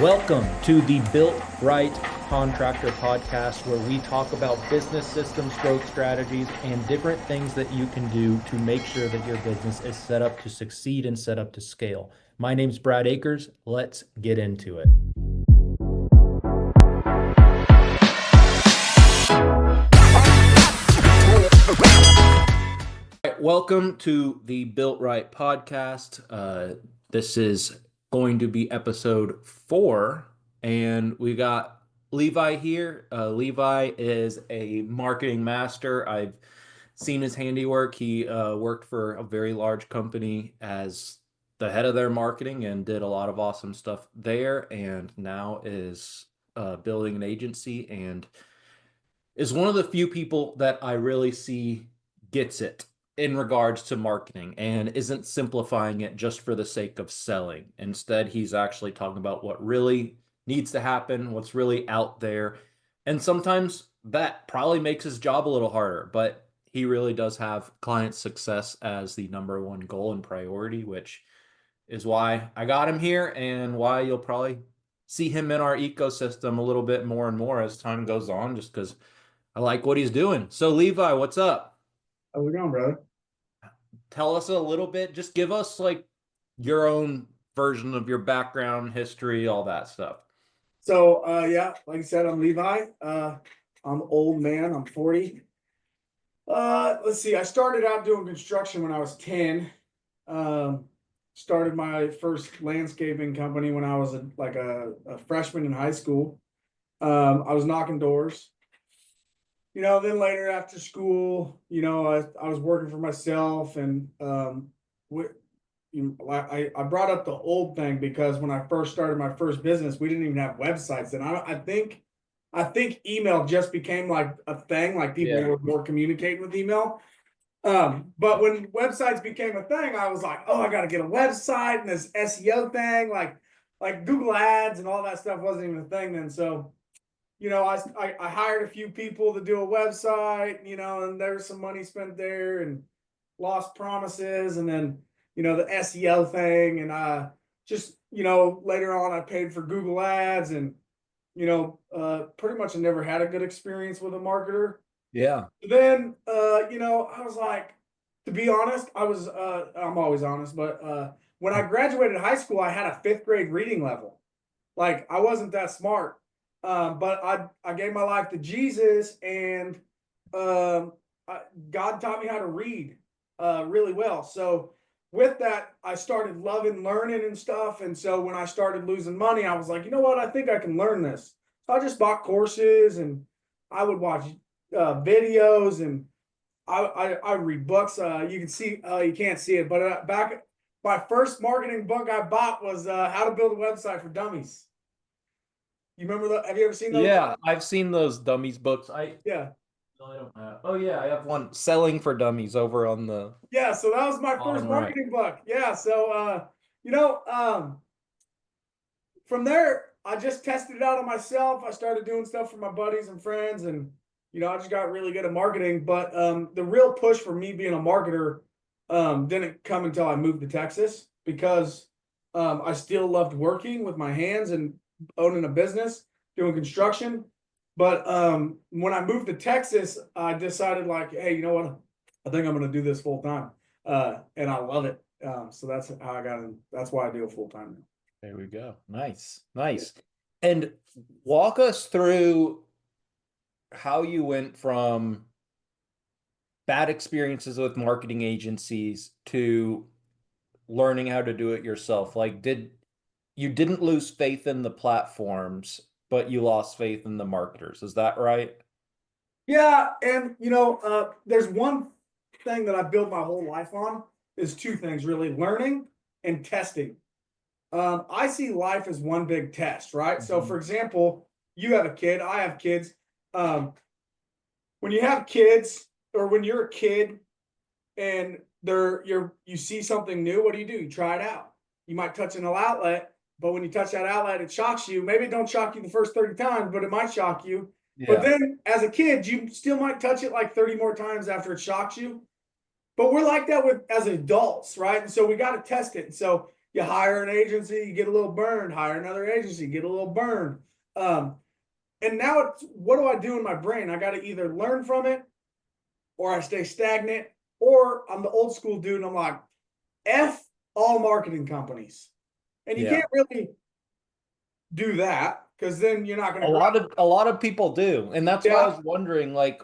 Welcome to the Built Right Contractor Podcast, where we talk about business systems, growth strategies, and different things that you can do to make sure that your business is set up to succeed and set up to scale. My name's Brad Akers. Let's get into it. All right, welcome to the Built Right Podcast. This is going to be episode 4, and we got Levi here. Levi is a marketing master. I've seen his handiwork. He worked for a very large company as the head of their marketing and did a lot of awesome stuff there, and now is building an agency and is one of the few people that I really see gets it in regards to marketing and isn't simplifying it just for the sake of selling. Instead, he's actually talking about what really needs to happen, what's really out there. And sometimes that probably makes his job a little harder, but he really does have client success as the number one goal and priority, which is why I got him here and why you'll probably see him in our ecosystem a little bit more and more as time goes on, just because I like what he's doing. So Levi, what's up? How's it going, brother? Tell us a little bit, just give us like your own version of your background, history, all that stuff. So, yeah, like I said, I'm Levi. I'm an old man. I'm 40. Let's see. I started out doing construction when I was 10. Started my first landscaping company when I was a freshman in high school. I was knocking doors. Then later after school, I was working for myself, and I brought up the old thing because when I first started my first business, we didn't even have websites. And I think email just became like a thing, like people were more communicating with email. But when websites became a thing, I was like, oh, I got to get a website, and this SEO thing, like Google Ads and all that stuff wasn't even a thing then. So I hired a few people to do a website, and there was some money spent there and lost promises. And then, the SEO thing. And just, later on I paid for Google Ads, and, pretty much I never had a good experience with a marketer. Yeah. Then, I was like, to be honest, I'm always honest, but when I graduated high school, I had a 5th grade reading level. Like, I wasn't that smart. But I gave my life to Jesus, and God taught me how to read really well. So with that, I started loving learning and stuff. And so when I started losing money, I was like, you know what? I think I can learn this. So I just bought courses, and I would watch videos, and I read books. You can see, you can't see it, but my first marketing book I bought was How to Build a Website for Dummies. You remember that? Have you ever seen those? Yeah, I've seen those dummies books. Yeah. No, I don't have. Oh yeah, I have one, Selling for Dummies, over on the. Yeah, so that was my first marketing book. Yeah, so from there I just tested it out on myself. I started doing stuff for my buddies and friends, and I just got really good at marketing. But the real push for me being a marketer didn't come until I moved to Texas, because I still loved working with my hands and owning a business, doing construction. But when I moved to Texas, I decided, like, hey, you know what? I think I'm going to do this full time, and I love it. So that's how I got in. That's why I do it full time now. There we go. Nice. And walk us through how you went from bad experiences with marketing agencies to learning how to do it yourself. Like, you didn't lose faith in the platforms, but you lost faith in the marketers. Is that right? Yeah, and there's one thing that I built my whole life on, is 2 things really: learning and testing. I see life as one big test, right? Mm-hmm. So, for example, you have a kid, I have kids. When you have kids, or when you're a kid and you see something new, what do? You try it out. You might touch an outlet, but when you touch that outlet, it shocks you. Maybe it don't shock you the first 30 times, but it might shock you. Yeah. But then as a kid, you still might touch it like 30 more times after it shocks you. But we're like that as adults, right? And so we got to test it. And so You hire an agency, you get a little burned. Hire another agency, get a little burned. Um, and now it's what do I do in my brain? I got to either learn from it, or I stay stagnant, or I'm the old school dude and I'm like, F all marketing companies. And you Yeah. can't really do that because then you're not going to grow. A lot of people do. And that's why I Yeah. was wondering, like,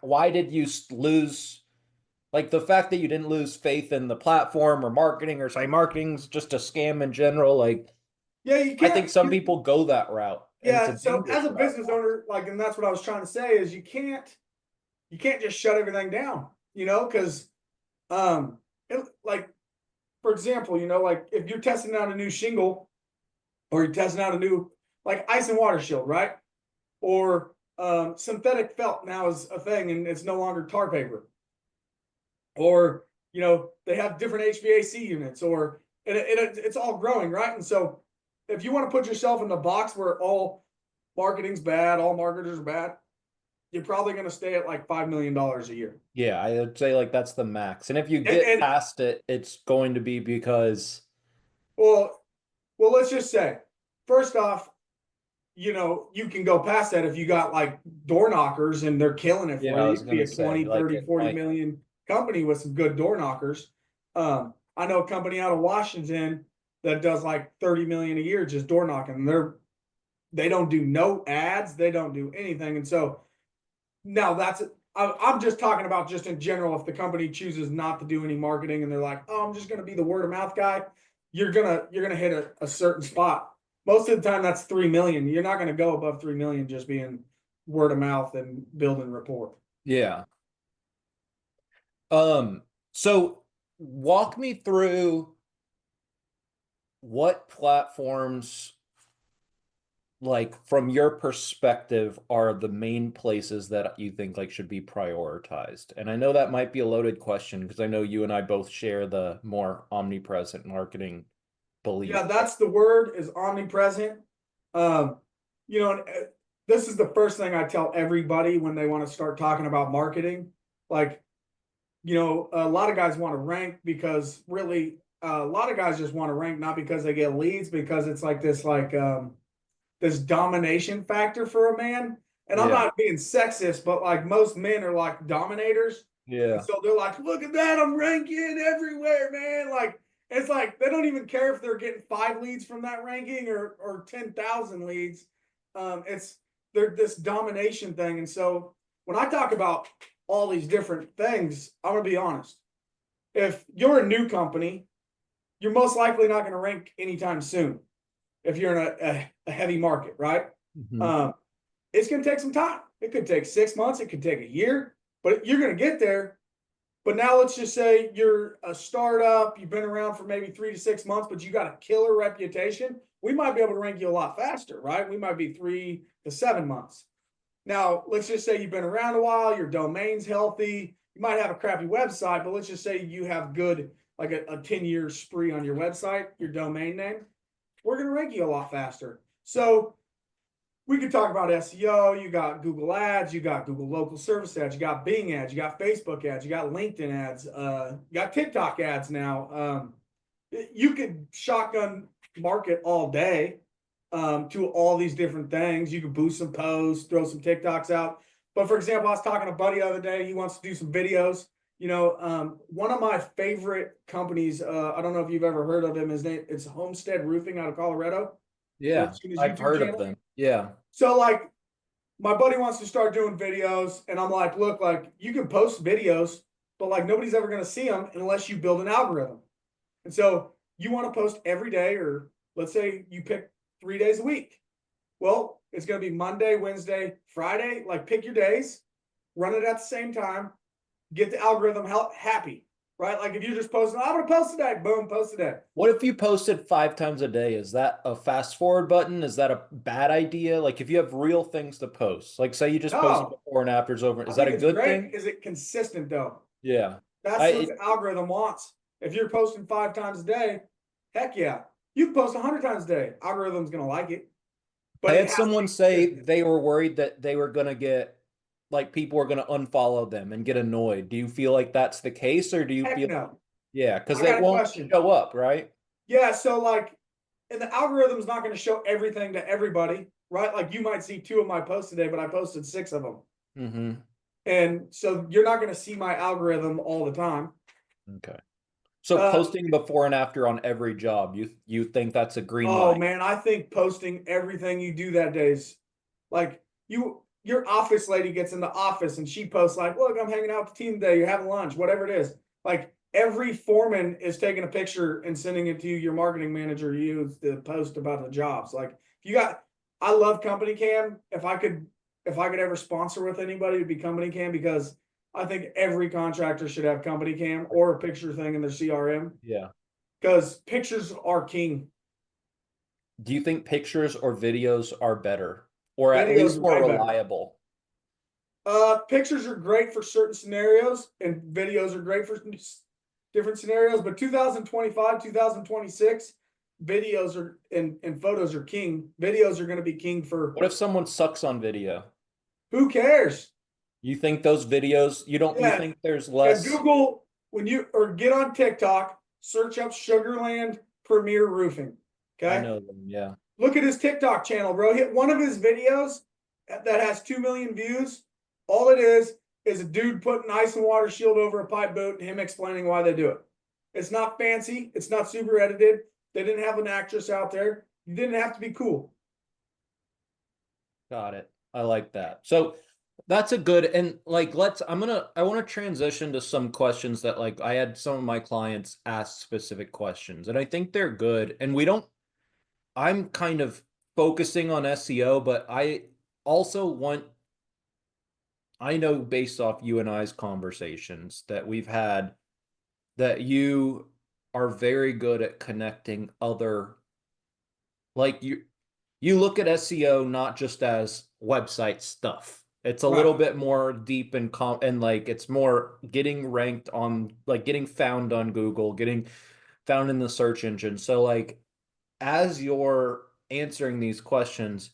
why did you lose, like, the fact that you didn't lose faith in the platform or marketing, or say marketing's just a scam in general? Like, Yeah. You I think can't. some people go that route, and it's a Yeah. So dangerous as a route. business owner, like, and that's what I was trying to say is you can't just shut everything down, because um, like, for example, like if you're testing out a new shingle or you're testing out a new like ice and water shield, right? Or synthetic felt now is a thing and it's no longer tar paper. Or they have different HVAC units, or it's all growing, right? And so if you want to put yourself in the box where all marketing's bad, all marketers are bad, you're probably going to stay at like $5 million a year. Yeah, I would say like that's the max. And if you get And past it, it's going to be because, well, let's just say, first off, you can go past that if you got like door knockers and they're killing it yeah, for I you. You was could be gonna a say, 20, like 30, it 40 might, million company with some good door knockers. I know a company out of Washington that does like 30 million a year just door knocking. They don't do no ads, they don't do anything. And so now I'm just talking about just in general. If the company chooses not to do any marketing and they're like, oh, I'm just going to be the word of mouth guy, you're gonna hit a certain spot. Most of the time, that's 3 million. You're not going to go above 3 million just being word of mouth and building rapport. yeah. So walk me through what platforms, like from your perspective, are the main places that you think like should be prioritized. And I know that might be a loaded question because I know you and I both share the more omnipresent marketing Yeah, belief. that's the word is omnipresent. Um, and this is the first thing I tell everybody when they want to start talking about marketing. Like, a lot of guys want to rank because really, a lot of guys just want to rank not because they get leads, because it's like this domination factor for a man. And I'm Yeah. not being sexist, but like most men are like dominators. And Yeah. so they're like, look at that, I'm ranking everywhere, man. Like, it's like they don't even care if they're getting 5 leads from that ranking or 10,000 leads. It's they're this domination thing. And so when I talk about all these different things, I'm gonna be honest. If you're a new company, you're most likely not going to rank anytime soon if you're in a heavy market, right? Mhm. Um, it's going to take some time. It could take 6 months, it could take a year, but you're going to get there. But now let's just say you're a startup, you've been around for maybe 3 to 6 months, but you got a killer reputation. We might be able to rank you a lot faster, right? We might be 3 to 7 months. Now, let's just say you've been around a while, your domain's healthy. You might have a crappy website, but let's just say you have good, like a 10-year spree on your website, your domain name. We're going to rank you a lot faster. So we could talk about SEO. You got Google ads, you got Google local service ads, you got Bing ads, you got Facebook ads, you got LinkedIn ads, you got TikTok ads now. You could shotgun market all day to all these different things. You could boost some posts, throw some TikToks out. But for example, I was talking to a buddy the other day. He wants to do some videos. One of my favorite companies, I don't know if you've ever heard of him. His name it's Homestead Roofing out of Colorado. You ever Yeah, seen his I've YouTube heard of channel? them. Yeah. So like my buddy wants to start doing videos, and I'm like, look, like you can post videos, but like nobody's ever going to see them unless you build an algorithm. And so you want to post every day, or let's say you pick 3 days a week. Well, it's going to be Monday, Wednesday, Friday. Like pick your days, run it at the same time, get the algorithm happy, right? Like if you're just posting, I'm going to post today, boom, post today. What if you posted 5 times a day? Is that a fast forward button? Is that a bad idea? Like if you have real things to post, like say you just posted No, before and afters over, I is that think a it's good great. thing? Is it consistent though? Yeah. That's what the algorithm wants. If you're posting 5 times a day, heck yeah. You can post 100 times a day. Algorithm's going to like it, I but it had has to someone be say consistent. they were worried that they were going to get, like, people were going to unfollow them and get annoyed. Do you feel like that's the case, or do you Heck feel, no. yeah, because I it got a won't question. show up, right? Yeah, so like, and the algorithm's not going to show everything to everybody, right? Like you might see 2 of my posts today, but I posted 6 of them. Mm-hmm. And so you're not going to see my algorithm all the time. Okay. So Uh, posting before and after on every job, you think that's a green oh light? man, I think posting everything you do that day's like your office lady gets in the office and she posts like, look, I'm hanging out with the team today, you're having lunch, whatever it is. Like every foreman is taking a picture and sending it to your marketing manager, you the post about the jobs. Like if you got I love company cam. If I could ever sponsor with anybody, it'd be company cam because I think every contractor should have company cam or a picture thing in their CRM Yeah. because pictures are king. Do you think pictures or videos are better, or at Videos least are more way better. reliable? Pictures are great for certain scenarios, and videos are great for different scenarios. But 2025, 2026, videos are and photos are king. Videos are going to be king for What if someone sucks on video? who cares? You think those videos, you Yeah, think there's yeah. less? Google when you or get on TikTok, search up Sugarland Premier Roofing. I Okay, know them, yeah. look at his TikTok channel, bro. Hit one of his videos that has 2 million views. All it is a dude putting ice and water shield over a pipe boat and him explaining why they do it. It's not fancy. It's not super edited. They didn't have an actress out there. You didn't have to be cool. Got it. I like that. So that's a good, and like I want to transition to some questions that like I had some of my clients ask specific questions, and I think they're good. And I'm kind of focusing on SEO, but I also want, I know based off you and I's conversations that we've had that you are very good at connecting other, like you look at SEO not just as website stuff. It's a little Right. bit more deep and like it's more getting ranked on, like getting found on Google, getting found in the search engine. So like as you're answering these questions,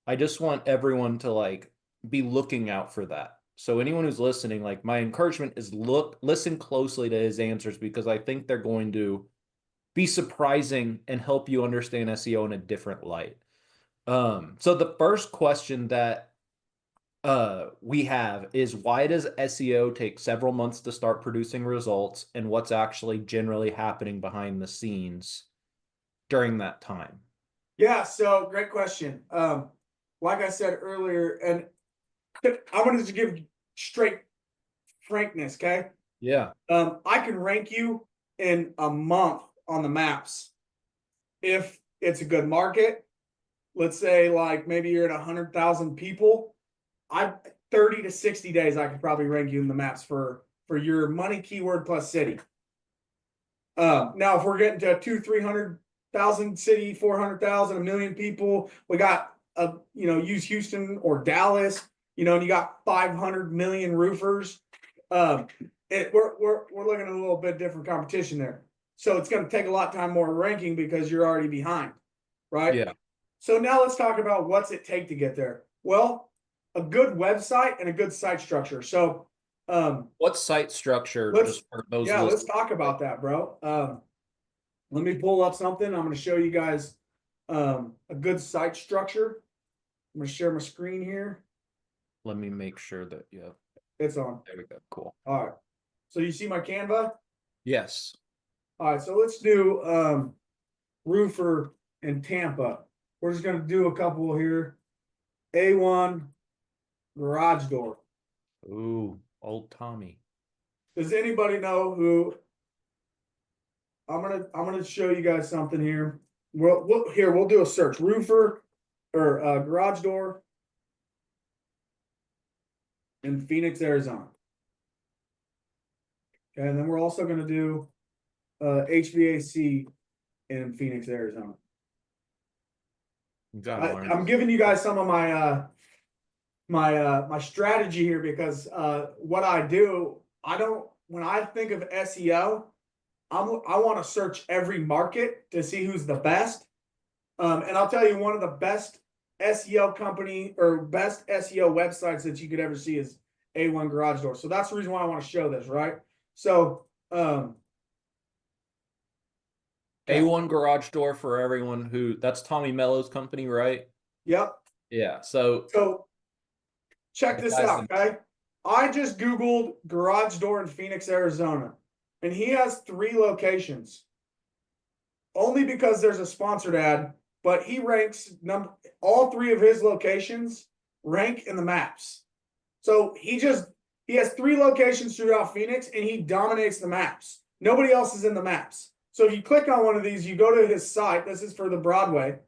I just want everyone to like be looking out for that. So anyone who's listening, like my encouragement is listen closely to his answers because I think they're going to be surprising and help you understand SEO in a different light. So the first question that we have is why does SEO take several months to start producing results and what's actually generally happening behind the scenes during that time? Yeah. So great question. Like I said earlier, and I'm going to just give straight frankness. Okay. Yeah. I can rank you in a month on the maps if it's a good market. Let's say like maybe you're at 100,000 people. I 30 to 60 days I could probably rank you in the maps for your money keyword plus city. Now if we're getting to 200,000, 300,000 city, 400,000, a million people, we got use Houston or Dallas, and you got 500 million roofers. Um, we're looking at a little bit different competition there. So it's going to take a lot of time more ranking because you're already behind, right? Yeah. So now let's talk about what's it take to get there. Well, a good website and a good site structure. So What site structure, let's just for those let's listening? talk about that, bro. Let me pull up something. I'm going to show you guys a good site structure. I'm going to share my screen here. Let me make sure that, yeah, It's on. there we go. Cool. All right. So you see my Canva? Yes. All right. So let's do roofer in Tampa. We're just going to do a couple here. A1 garage door. Ooh, old Tommy. Does anybody know who? I'm gonna show you guys something here. We'll do a search roofer or garage door in Phoenix, Arizona. Okay, and then we're also gonna do HVAC in Phoenix, Arizona. You gotta learn. I'm giving you guys some of my strategy here because what I do, I don't when I think of SEO, I want to search every market to see who's the best. And I'll tell you, one of the best SEO company or best SEO websites that you could ever see is A1 Garage Door. So that's the reason why I want to show this, right? So Okay. A1 garage door for everyone who that's Tommy Mello's company, right? Yep. Yeah. So So check the this guys out, in okay? I just Googled garage door in Phoenix, Arizona, and he has 3 locations. Only because there's a sponsored ad, but he ranks number all 3 of his locations rank in the maps. So he has 3 locations throughout Phoenix and he dominates the maps. Nobody else is in the maps. So if you click on one of these, you go to his site. This is for the Broadway.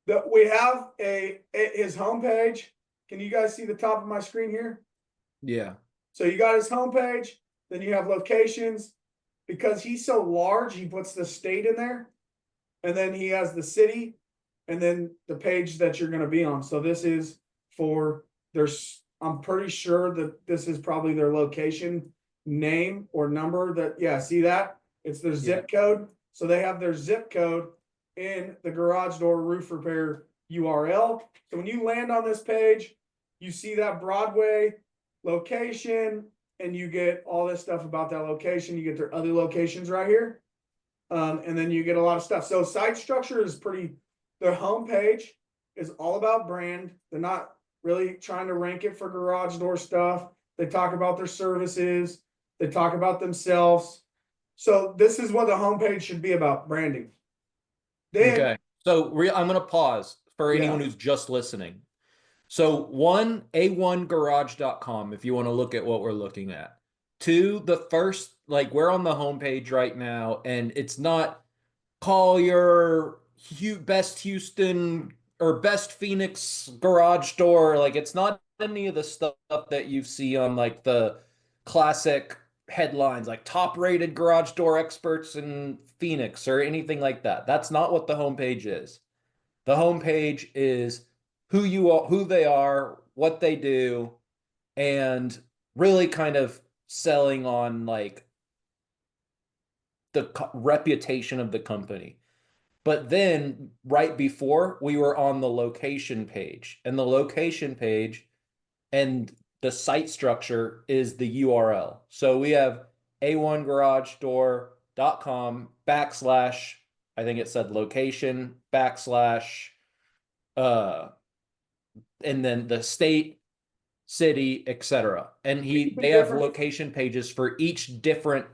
We have his homepage. Can you guys see the top of my screen here? Yeah. So you got his homepage, then you have locations. Because he's so large, he puts the state in there, and then he has the city, and then the page that you're going to be on. So this is for there's. I'm pretty sure that this is probably their location name or number. That yeah, see that it's their Yeah. zip code. So they have their zip code in the garage door roof repair URL. So when you land on this page, you see that Broadway location, and you get all this stuff about that location. You get their other locations right here. And then you get a lot of stuff. So site structure is pretty, their homepage is all about brand. They're not really trying to rank it for garage door stuff. They talk about their services. They talk about themselves. So this is what the homepage should be about, branding. Then, Okay. So I'm going to pause for anyone yeah, who's just listening. So one, a1garage.com if you want to look at what we're looking at. Two, the first, like we're on the homepage right now, and it's not call your best Houston or best Phoenix garage door. Like it's not any of the stuff that you see on like the classic headlines, like top rated garage door experts in Phoenix or anything like that. That's not what the homepage is. The homepage is who you are, who they are, what they do, and really kind of selling on like the reputation of the company. But then right before we were on the location page, and the location page and the site structure is the URL. So we have a1garagedoor.com backslash, I think it said location backslash, uh, and then the state, city, etc. And even they have different. location pages for each different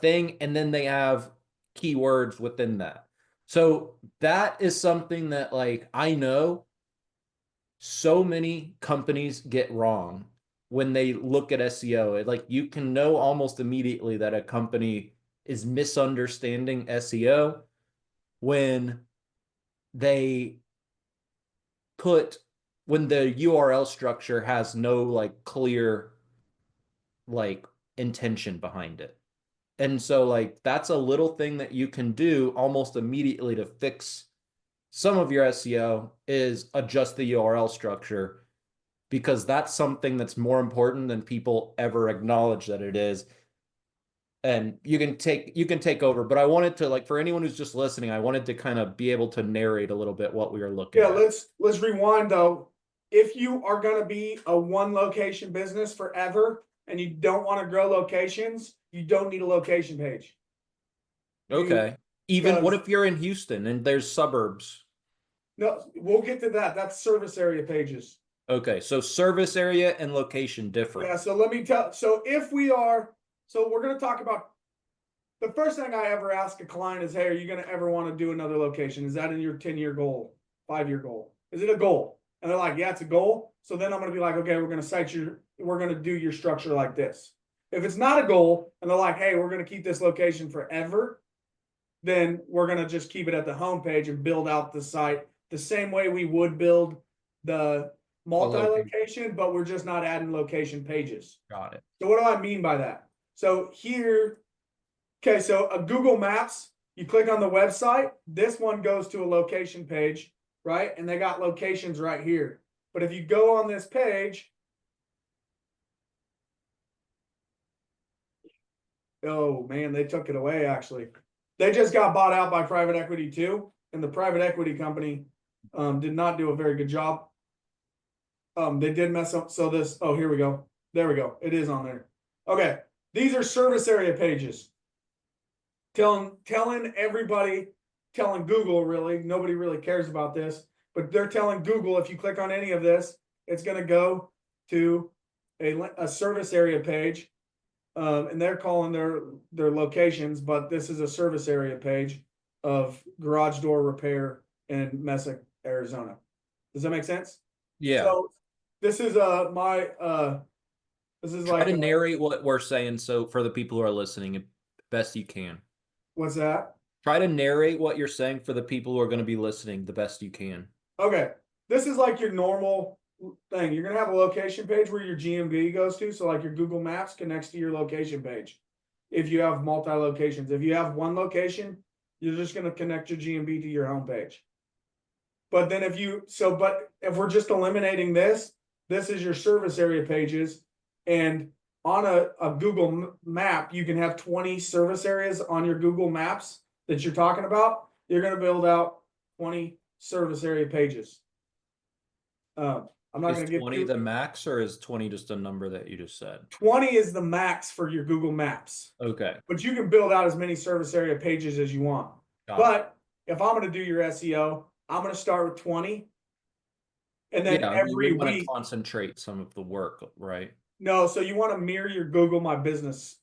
thing, and then they have keywords within that. So that is something that like I know so many companies get wrong when they look at SEO. Like you can know almost immediately that a company is misunderstanding SEO when they put when the URL structure has no like clear like intention behind it. And so like that's a little thing that you can do almost immediately to fix some of your SEO is adjust the URL structure because that's something that's more important than people ever acknowledge that it is. And you can take over, but I wanted to like for anyone who's just listening, I wanted to kind of be able to narrate a little bit what we are looking Yeah, at. let's rewind though. If you are going to be a 1 location business forever and you don't want to grow locations, you don't need a location page. You Okay. Even what because if you're in Houston and there's suburbs? no, we'll get to that. That's service area pages. Okay, so service area and location different. Yeah, so let me tell. So if we are, so we're going to talk about the first thing I ever ask a client is, hey, are you going to ever want to do another location? Is that in your 10-year goal, 5-year goal? Is it a goal? And they're like, yeah, it's a goal. So then I'm going to be like, okay, we're going to do your structure like this. If it's not a goal and they're like, hey, we're going to keep this location forever, then we're going to just keep it at the homepage and build out the site the same way we would build the A location. multi-location, but we're just not adding location pages. Got it. So what do I mean by that? So here, okay, so a Google Maps, you click on the website, this one goes to a location page, right? And they got locations right here. But if you go on this page, oh man, they took it away actually. They just got bought out by private equity too. And the private equity company did not do a very good job. They did mess up. So this, oh, here we go. There we go. It is on there. Okay. These are service area pages. telling everybody, telling Google, really, nobody really cares about this, but they're telling Google, if you click on any of this, it's going to go to a service area page. And they're calling their locations, but this is a service area page of garage door repair in Mesa, Arizona. Does that make sense? Yeah. So this is this is Try like to narrate what we're saying so for the people who are listening best you can. what's that? Try to narrate what you're saying for the people who are going to be listening the best you can. Okay, this is like your normal thing. You're gonna have a location page where your GMB goes to. So like your Google Maps connects to your location page. If you have multi locations, if you have one location, you're just gonna connect your GMB to your home page. But then but if we're just eliminating this, this is your service area pages. And on a Google map, you can have 20 service areas on your Google Maps that you're talking about. You're going to build out 20 service area pages. I'm not going Is to give 20 the max or is 20 just a number that you just said? 20 is the max for your Google Maps. Okay. But you can build out as many service area pages as you want. But if I'm going to do your SEO, I'm going to start with 20. And then Yeah, you every would want to week, concentrate some of the work, right? no, so you want to mirror your Google My Business,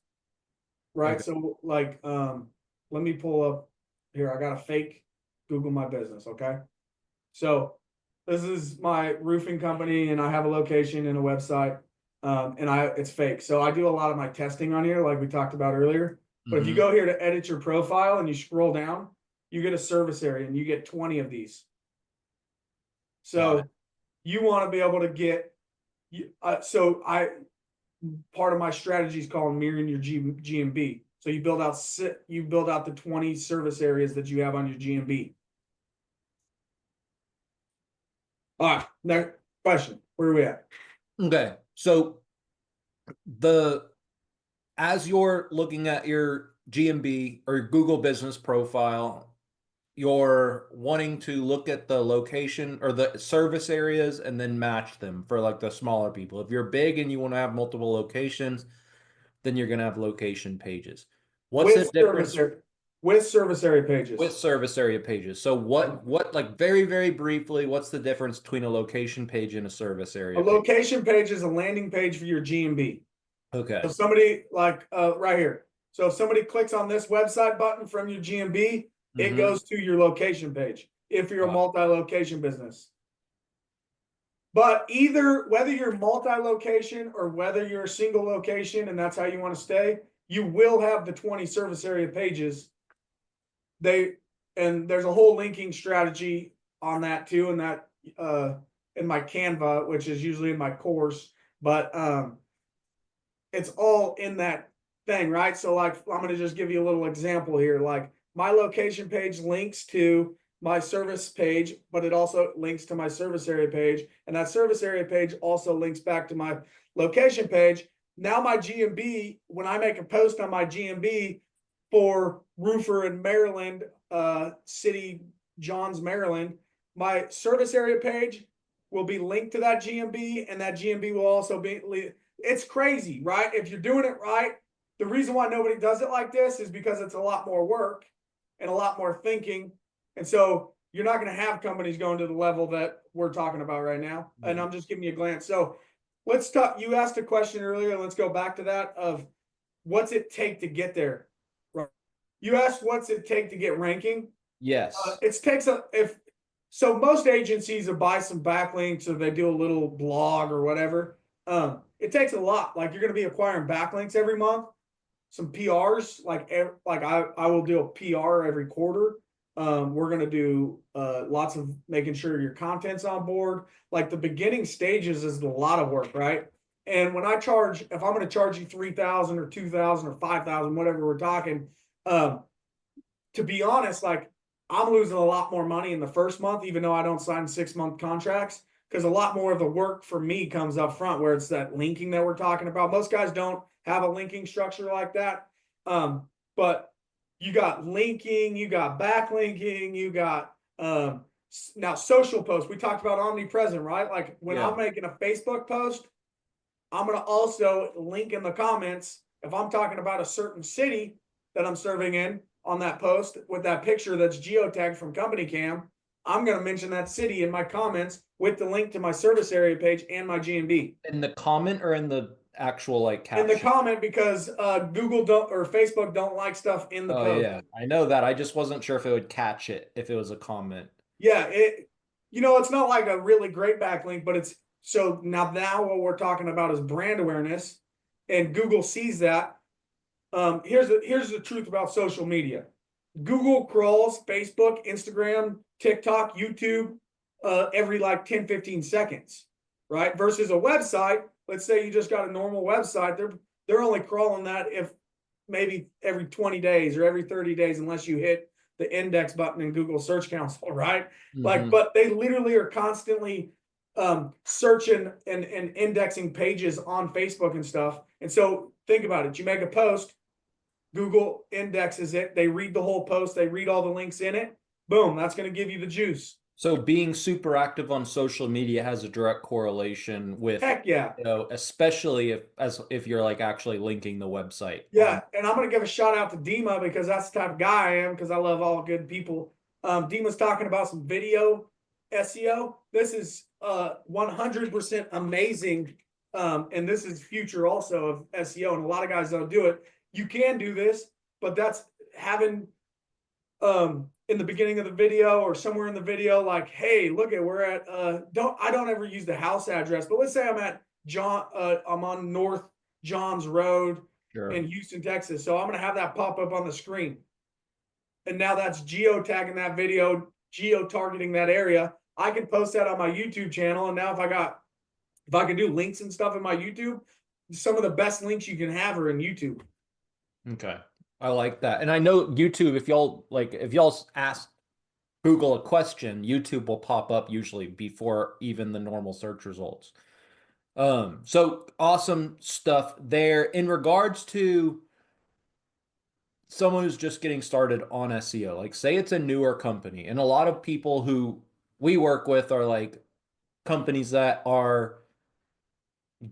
right? Okay. So like, let me pull up here. I got a fake Google My Business, okay? So this is my roofing company, and I have a location and a website, and it's fake. So I do a lot of my testing on here, like we talked about earlier. But if you go here to edit your profile and you scroll down, you get a service area, and you get 20 of these. So you want to be able to get. Part of my strategy is called mirroring your GMB. So you build out the 20 service areas that you have on your GMB. All right, next question. Where are we at? Okay. So as you're looking at your GMB or Google business profile, you're wanting to look at the location or the service areas and then match them for like the smaller people. If you're big and you want to have multiple locations, then you're going to have location pages. What's the difference With service area pages. with service area pages? So what like very, very briefly, what's the difference between a location page and a service area A page? location page is a landing page for your GMB. Okay. So somebody like right here. So if somebody clicks on this website button from your GMB, it goes to your location page if you're a multi-location business. But whether you're multi-location or whether you're a single location and that's how you want to stay, you will have the 20 service area pages. And there's a whole linking strategy on that too, and that in my Canva, which is usually in my course, but it's all in that thing, right? So like I'm going to just give you a little example here. Like my location page links to my service page, but it also links to my service area page. And that service area page also links back to my location page. Now my GMB, when I make a post on my GMB for roofer in Maryland, city, Johns, Maryland, my service area page will be linked to that GMB, and that GMB will also be, it's crazy, right? If you're doing it right, the reason why nobody does it like this is because it's a lot more work and a lot more thinking. And so you're not going to have companies going to the level that we're talking about right now. And I'm just giving you a glance. So let's talk. You asked a question earlier. Let's go back to that of what's it take to get there. You asked what's it take to get ranking. Yes. So most agencies will buy some backlinks or they do a little blog or whatever. It takes a lot. Like you're going to be acquiring backlinks every month, some PRs. Like I will do a PR every quarter. We're going to do lots of making sure your content's on board. Like the beginning stages is a lot of work, right? And when if I'm going to charge you 3,000 or 2,000 or 5,000, whatever we're talking, to be honest, like I'm losing a lot more money in the first month, even though I don't sign 6-month contracts, because a lot more of the work for me comes up front, where it's that linking that we're talking about. Most guys don't have a linking structure like that. But you got linking, you got backlinking, you got now social posts. We talked about omnipresent, right? Like when I'm making a Facebook post, I'm going to also link in the comments. If I'm talking about a certain city that I'm serving in, on that post with that picture that's geotagged from company cam, I'm going to mention that city in my comments with the link to my service area page and my GMB In the comment or in the actual like in the caption? comment because Google don't or Facebook don't like stuff in the Oh post. yeah, I know that. I just wasn't sure if it would catch it if it was a comment. Yeah, it's not like a really great backlink, but it's so now what we're talking about is brand awareness, and Google sees that. Here's the truth about social media. Google crawls Facebook, Instagram, TikTok, YouTube every like 10, 15 seconds, right? Versus a website, let's say you just got a normal website, they're only crawling that if maybe every 20 days or every 30 days, unless you hit the index button in Google Search Console, right? Like, Hmm. but they literally are constantly searching and indexing pages on Facebook and stuff. And so think about it. You make a post, Google indexes it. They read the whole post. They read all the links in it. Boom, that's going to give you the juice. So being super active on social media has a direct correlation with, Heck yeah. especially if you're like actually linking the website Yeah. on. And I'm going to give a shout out to Dima because that's the type of guy I am because I love all good people. Dima's talking about some video SEO. This is 100% amazing. And this is future also of SEO. And a lot of guys don't do it. You can do this, but that's having in the beginning of the video or somewhere in the video, like, hey, look at we're at don't ever use the house address, but let's say I'm at I'm on North Johns Road Sure. in Houston, Texas. So I'm gonna have that pop up on the screen. And now that's geotagging that video, geo-targeting that area. I can post that on my YouTube channel. And now if I can do links and stuff in my YouTube, some of the best links you can have are in YouTube. Okay. I like that. And I know YouTube, if y'all ask Google a question, YouTube will pop up usually before even the normal search results. So awesome stuff there. In regards to someone who's just getting started on SEO, like say it's a newer company, and a lot of people who we work with are like companies that are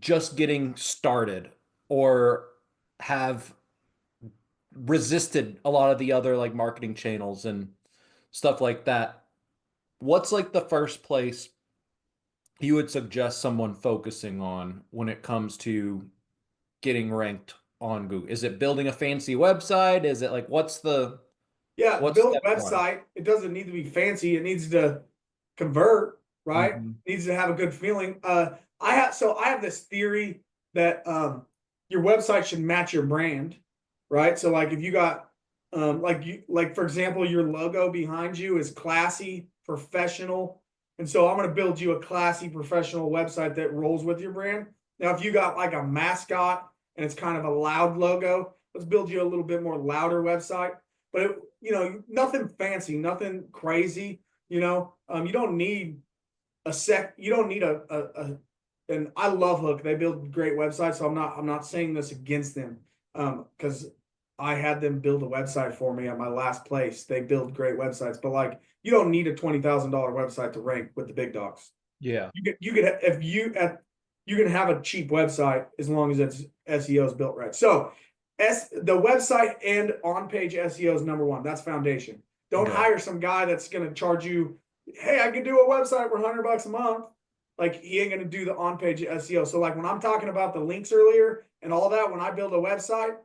just getting started or have resisted a lot of the other like marketing channels and stuff like that. What's like the first place you would suggest someone focusing on when it comes to getting ranked on Google? Is it building a fancy website? Is it like Yeah, what's build step a one? website. It doesn't need to be fancy. It needs to convert, right? Hmm. It needs to have a good feeling. I have this theory that your website should match your brand, right? So like if you got like for example, your logo behind you is classy, professional. And so I'm gonna build you a classy professional website that rolls with your brand. Now, if you got like a mascot and it's kind of a loud logo, let's build you a little bit more louder website. But nothing fancy, nothing crazy. You don't need you don't need and I love Hook. They build great websites, so I'm not saying this against them. Because I had them build a website for me at my last place. They build great websites, but like you don't need a $20,000 website to rank with the big dogs. Yeah. You could if you can have a cheap website as long as it's SEO is built right. So the website and on-page SEO is number one. That's foundation. Don't Okay. hire some guy that's going to charge you, hey, I can do a website for $100 a month. Like he ain't going to do the on-page SEO. So like when I'm talking about the links earlier and all that, when I build a website,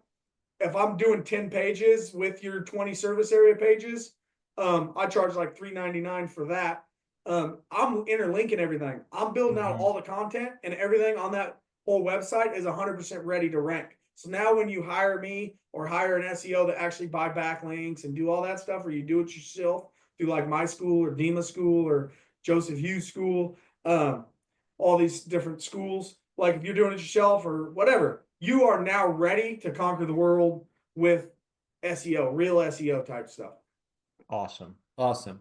if I'm doing 10 pages with your 20 service area pages, I charge like $3.99 for that. I'm interlinking everything. I'm building out Mhm. all the content and everything on that whole website is 100% ready to rank. So now when you hire me or hire an SEO to actually buy backlinks and do all that stuff, or you do it yourself through like my school or Dima school or Joseph Hughes school, um, all these different schools, like if you're doing it yourself or whatever, you are now ready to conquer the world with SEO, real SEO type stuff. Awesome. Awesome.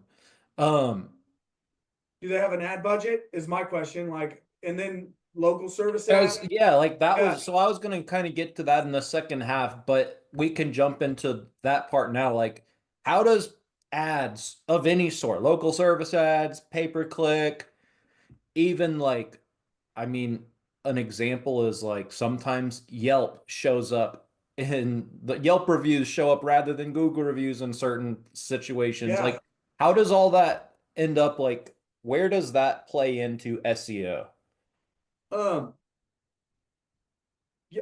Um, Do they have an ad budget? Is my question. Like, and then local service as ad. yeah, like that Yeah, was so I was gonna kind of get to that in the second half, but we can jump into that part now. Like, how does ads of any sort, local service ads, pay per click, even I mean, an example is like sometimes Yelp shows up and the Yelp reviews show up rather than Google reviews in certain situations. Yeah. Like, how does all that end up like where does that play into SEO? Um, yeah,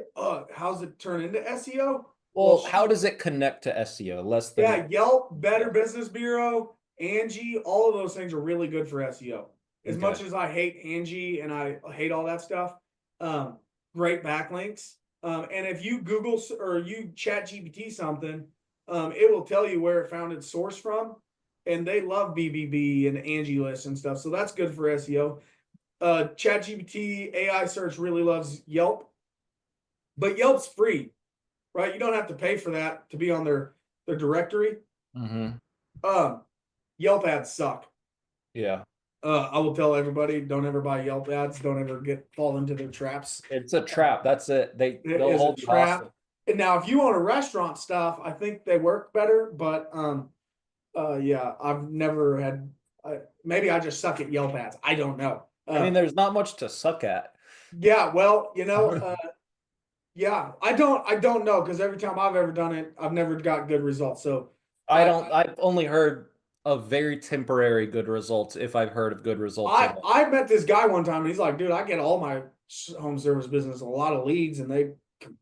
how's it turn into SEO? Well, Well, how does it connect to SEO? Less than yeah, Yelp, Better Business Bureau, Angie, all of those things are really good for SEO. As okay. much as I hate Angie and I hate all that stuff, um, great backlinks. And if you Google or you Chat GPT something, it will tell you where it found its source from. And they love BBB and Angie lists and stuff. So that's good for SEO. Chat GPT AI search really loves Yelp, but Yelp's free, right? You don't have to pay for that to be on their directory. Hmm. Um, Yelp ads suck. Yeah. I will tell everybody, don't ever buy Yelp ads. Don't ever fall into their traps. It's a trap. That's it. It They'll is a hold you hostage. trap. And now, if you own a restaurant stuff, I think they work better. But yeah, I've never had. Maybe I just suck at Yelp ads. I don't know. I mean, there's not much to suck at. Yeah, well, yeah, I don't know because every time I've ever done it, I've never got good results. So I I don't I've only heard of very temporary good results if I've heard of good results at I all. I met this guy one time, and he's like, "Dude, I get all my home service business a lot of leads," and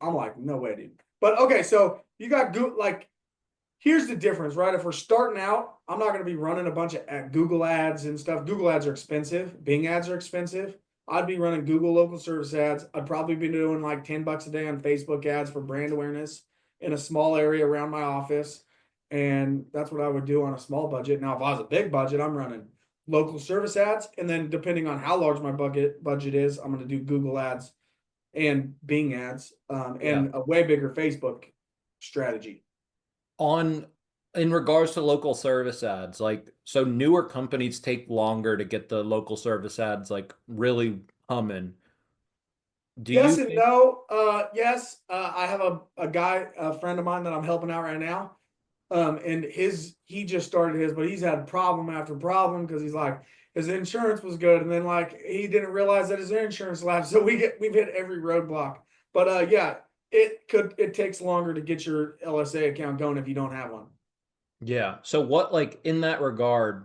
I'm like, "No way, dude." But okay, so you got Google. Like, here's the difference, right? If we're starting out, I'm not going to be running a bunch of Google ads and stuff. Google ads are expensive. Bing ads are expensive. I'd be running Google local service ads. I'd probably be doing like $10 a day on Facebook ads for brand awareness in a small area around my office. And that's what I would do on a small budget. Now, if I was a big budget, I'm running local service ads. And then depending on how large my budget is, I'm going to do Google ads and Bing ads, Yeah. and a way bigger Facebook strategy. On in regards to local service ads, like so newer companies take longer to get the local service ads like really humming. Do you Yes and think no. Yes, I have a guy, a friend of mine that I'm helping out right now. And he just started his, but he's had problem after problem because he's like his insurance was good, and then like he didn't realize that his insurance lapsed. So we've hit every roadblock. But yeah, it takes longer to get your LSA account going if you don't have one. yeah. So what like in that regard?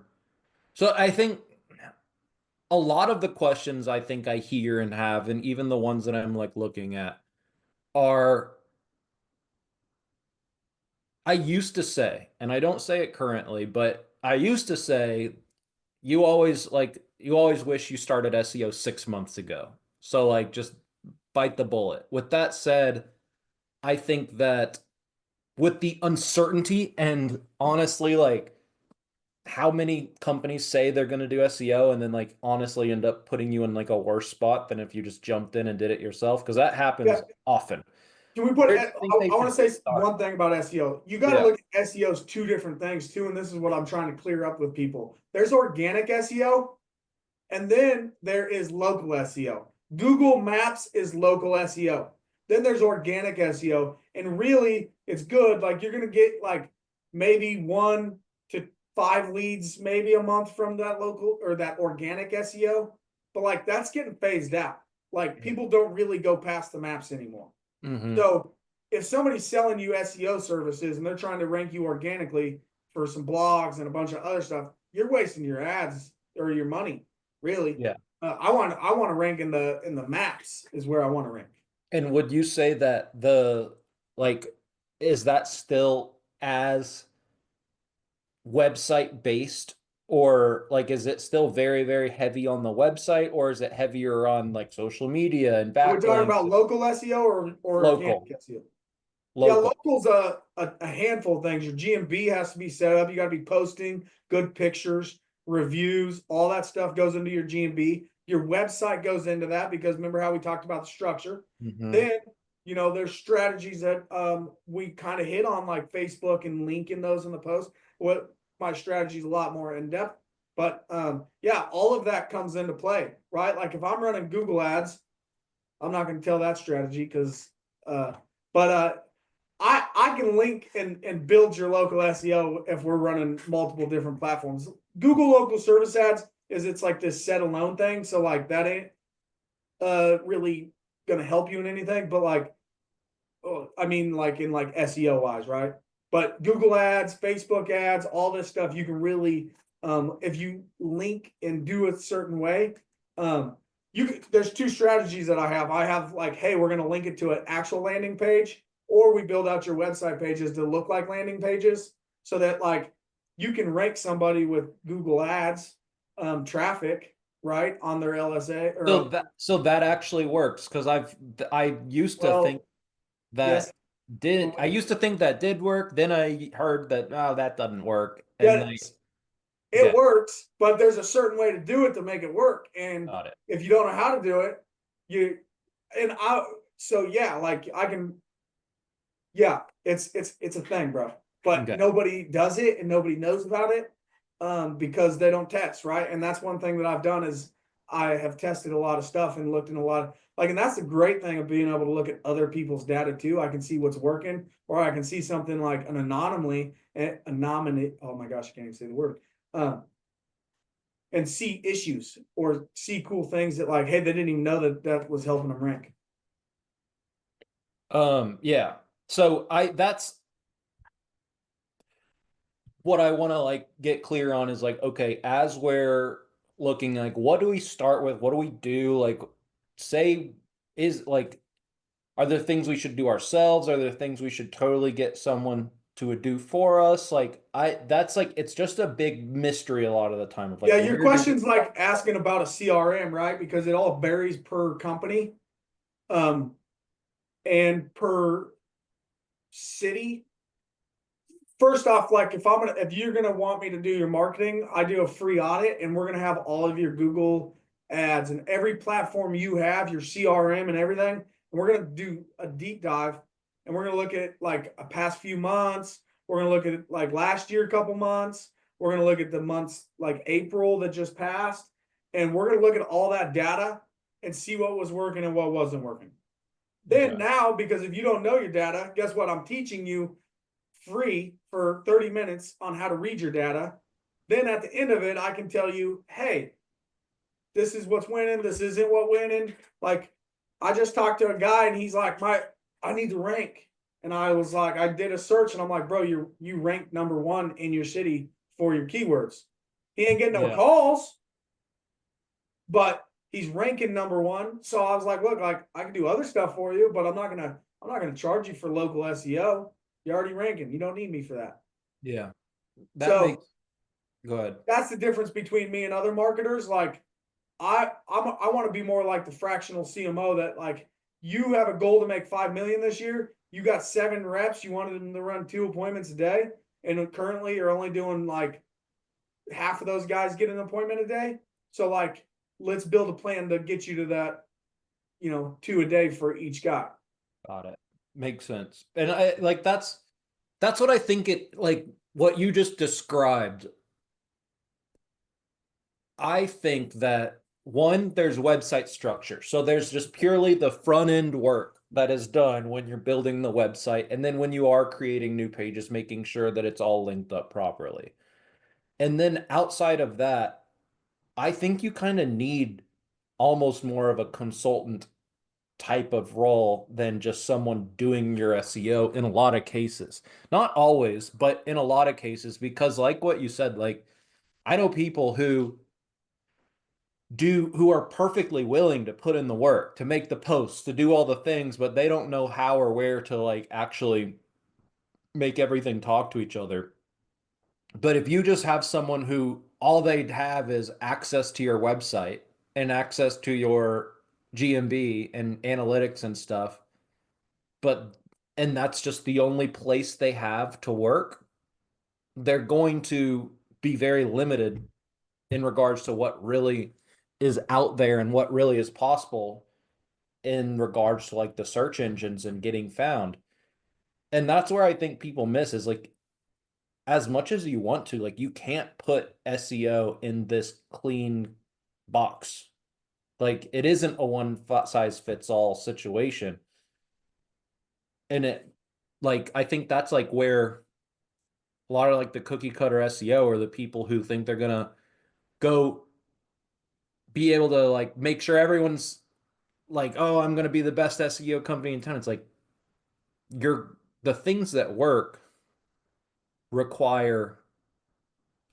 So I think a lot of the questions I think I hear and have, and even the ones that I'm like looking at, are I used to say, and I don't say it currently, but I used to say you always wish you started SEO 6 months ago. So like just bite the bullet. With that said, I think that with the uncertainty and honestly like how many companies say they're going to do SEO and then like honestly end up putting you in like a worse spot than if you just jumped in and did it yourself because that Yeah. happens often. Can we put? Where do I you think they want should to say start? one thing about SEO. You got to Yeah. look at SEO as two different things too, and this is what I'm trying to clear up with people. There's organic SEO, and then there is local SEO. Google Maps is local SEO. Then there's organic SEO, and really, it's good. Like you're gonna get like maybe 1 to 5 leads, maybe a month from that local or that organic SEO, but like that's getting phased out. Like people don't really go past the maps anymore. Hmm. So if somebody's selling you SEO services and they're trying to rank you organically for some blogs and a bunch of other stuff, you're wasting your ads or your money, really. Yeah. I want to rank in the maps is where I want to rank. And would you say that the like is that still as website based or like is it still very very heavy on the website or is it heavier on like social media and Are we talking backlinks? about local SEO or organic Local, SEO? Yeah, local. local's a handful of things. Your GMB has to be set up. You got to be posting good pictures, reviews, all that stuff goes into your GMB. Your website goes into that because remember how we talked about the structure. Hmm. Then, there's strategies that we kind of hit on, like Facebook and linking those in the post. What my strategy is a lot more in depth, but yeah, all of that comes into play, right? Like if I'm running Google ads, I'm not going to tell that strategy because, but I can link and build your local SEO if we're running multiple different platforms. Google local service ads it's like this set alone thing, so like that ain't really gonna help you in anything. But like I mean, like in like SEO wise, right? But Google ads, Facebook ads, all this stuff, you can really, if you link and do it a certain way, there's two strategies that I have. I have like, hey, we're going to link it to an actual landing page, or we build out your website pages to look like landing pages so that like you can rank somebody with Google ads, traffic, right, on their LSA or So that actually works because I used to think well, yes. that I used to think that did work. Then I heard that that doesn't work. And Yeah, like, it okay, works, but there's a certain way to do it to make it work. And got it. if you don't know how to do it, you and I so yeah, like I can yeah, it's a thing, bro. But Okay. nobody does it and nobody knows about it because they don't test, right? And that's one thing that I've done is I have tested a lot of stuff and looked in a lot of like, and that's the great thing of being able to look at other people's data too. I can see what's working, or I can see something like an anomaly. Oh my gosh, I can't even say the word. Um, and see issues or see cool things that like, hey, they didn't even know that that was helping them rank. Yeah. So that's what I want to like get clear on is like, okay, as we're looking like, what do we start with? What do we do? Like, say, is like, are there things we should do ourselves? Are there things we should totally get someone to do for us? Like, that's like, it's just a big mystery a lot of the time of like, Yeah, your where do we question's start? like asking about a CRM, right? Because it all varies per company, um, and per city. First off, like if you're gonna want me to do your marketing, I do a free audit, and we're gonna have all of your Google ads and every platform you have, your CRM and everything. And we're gonna do a deep dive, and we're gonna look at like a past few months. We're gonna look at like last year, a couple months. We're gonna look at the months like April that just passed, and we're gonna look at all that data and see what was working and what wasn't working. Then Okay. now, because if you don't know your data, guess what? I'm teaching you free for 30 minutes on how to read your data. Then at the end of it, I can tell you, hey, this is what's winning. This isn't what winning. Like, I just talked to a guy and he's like, I need to rank. And I was like, I did a search and I'm like, bro, you ranked number one in your city for your keywords. He ain't getting no Yeah. calls, but he's ranking number one. So I was like, look, like I can do other stuff for you, but I'm not gonna charge you for local SEO. You're already ranking. You don't need me for that. Yeah. That So makes, go ahead. that's the difference between me and other marketers. Like I want to be more like the fractional CMO that like you have a goal to make 5 million this year. You got 7 reps. You wanted them to run 2 appointments a day, and currently you're only doing like half of those guys get an appointment a day. So like, let's build a plan to get you to that, 2 a day for each guy. Got it. Makes sense. And I like that's what I think it like what you just described. I think that one, there's website structure. So there's just purely the front end work that is done when you're building the website. And then when you are creating new pages, making sure that it's all linked up properly. And then outside of that, I think you kind of need almost more of a consultant type of role than just someone doing your SEO in a lot of cases. Not always, but in a lot of cases, because like what you said, like I know people who are perfectly willing to put in the work, to make the posts, to do all the things, but they don't know how or where to like actually make everything talk to each other. But if you just have someone who all they'd have is access to your website and access to your GMB and analytics and stuff, but and that's just the only place they have to work, they're going to be very limited in regards to what really is out there and what really is possible in regards to like the search engines and getting found. And that's where I think people miss is like as much as you want to, like you can't put SEO in this clean box. Like it isn't a one size fits all situation. And it like I think that's like where a lot of like the cookie cutter SEO or the people who think they're gonna go be able to like make sure everyone's like, oh, I'm gonna be the best SEO company in town. It's like the things that work require